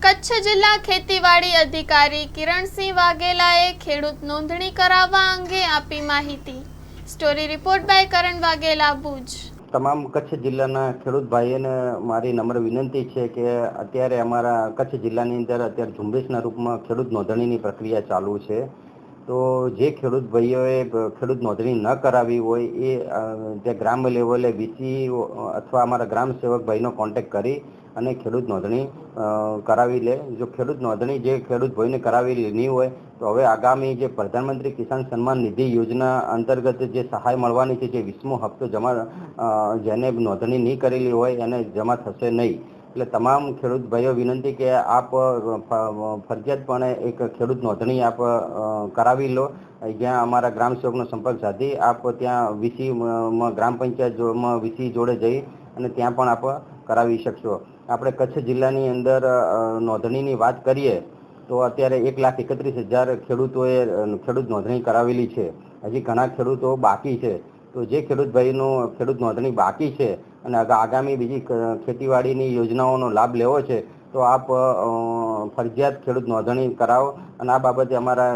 કચ્છ જિલ્લા ખેતીવાડી અધિકારી કિરણસિંહ વાઘેલાએ ખેડૂત નોંધણી કરાવવા અંગે આપી માહિતી। સ્ટોરી રિપોર્ટ બાય કરણ વાઘેલા, ભુજ। તમામ કચ્છ જિલ્લાના ખેડૂત ભાઈઓને મારી નમ્ર વિનંતી છે કે અત્યારે અમારા કચ્છ જિલ્લાની અંદર અત્યારે ઝુંબેશના રૂપમાં ખેડૂત નોંધણીની પ્રક્રિયા ચાલુ છે। તો જે ખેડૂત ભાઈઓએ ખેડૂત નોંધણી ન કરાવી હોય એ જે ગ્રામ લેવલે વીસી અથવા અમારા ગ્રામ સેવક ભાઈનો કોન્ટેક્ટ કરી અને ખેડૂત નોંધણી કરાવી લે। જો ખેડૂત નોંધણી જે ખેડૂત ભાઈને કરાવેલી નહીં હોય તો હવે આગામી જે પ્રધાનમંત્રી કિસાન સન્માન નિધિ યોજના અંતર્ગત જે સહાય મળવાની છે, જે 20મો હપ્તો જમા જેને નોંધણી નહીં કરેલી હોય એને જમા થશે નહીં। એટલે તમામ ખેડૂત ભાઈઓ વિનંતી કે આપ ફરજિયાતપણે એક ખેડૂત નોંધણી આપ કરાવી લો। જ્યાં અમારા ગ્રામ સેવકનો સંપર્ક સાધી આપ ત્યાં વીસી ગ્રામ પંચાયતમાં વીસી જોડે જઈ અને ત્યાં પણ આપ કરાવી શકશો। આપણે કચ્છ જિલ્લાની અંદર નોંધણીની વાત કરીએ તો અત્યારે 1,31,000 ખેડૂતોએ ખેડૂત નોંધણી કરાવેલી છે। હજી ઘણા ખેડૂતો બાકી છે। તો જે ખેડૂત ભાઈનું ખેડૂત નોંધણી બાકી છે અને આગામી બીજી ખેતીવાડીની યોજનાઓનો લાભ લેવો છે તો આપ ફરજિયાત ખેડૂત નોંધણી કરાવો અને આ બાબતે અમારા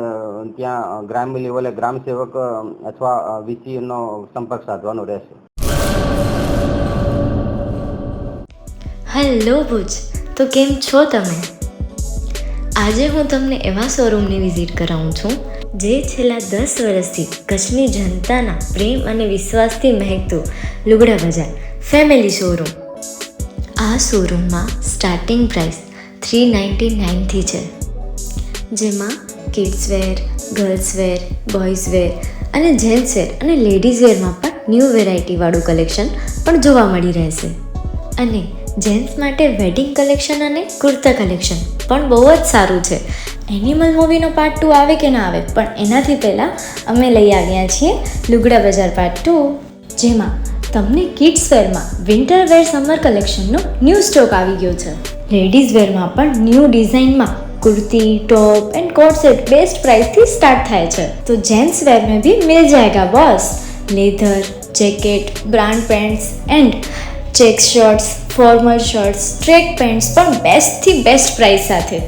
ત્યાં ગ્રામ્ય લેવલે ગ્રામ સેવક અથવા વીસીનો સંપર્ક સાધવાનો રહેશે। હેલો ભુજ, તો કેમ છો તમે? આજે હું તમને એવા શોરૂમની વિઝિટ કરાવું છું જે છેલ્લા 10 વર્ષથી કચ્છની જનતાના પ્રેમ અને વિશ્વાસથી મહેકતું લુગડા બજાર ફેમિલી શોરૂમ। આ શોરૂમમાં સ્ટાર્ટિંગ પ્રાઇસ 399થી છે, જેમાં kids wear, girls wear, boys wear અને જેન્ટ્સ વેર અને લેડીઝ વેરમાં પણ ન્યૂ વેરાયટીવાળું કલેક્શન પણ જોવા મળી રહેશે। અને જેન્ટ્સ માટે વેડિંગ કલેક્શન અને કુર્તા કલેક્શન પણ બહુ જ સારું છે। એનિમલ મૂવીનો પાર્ટ 2 આવે કે ના આવે, પણ એનાથી પહેલાં અમે લઈ આવ્યા છીએ લુગડા બજાર પાર્ટ 2, જેમાં તમને કિડ્સ વેરમાં વિન્ટર વેર સમર કલેક્શનનો ન્યૂ સ્ટોક આવી ગયો છે। લેડીઝ વેરમાં પણ ન્યૂ ડિઝાઇનમાં kurti, top and coat set best price थी स्टार्ट थाय छे। तो जेंट्स वेर में भी मिल जाएगा boss. Leather, jacket, brand pants and check shirts, formal shirts, track pants पर बेस्ट थी बेस्ट प्राइस साथे।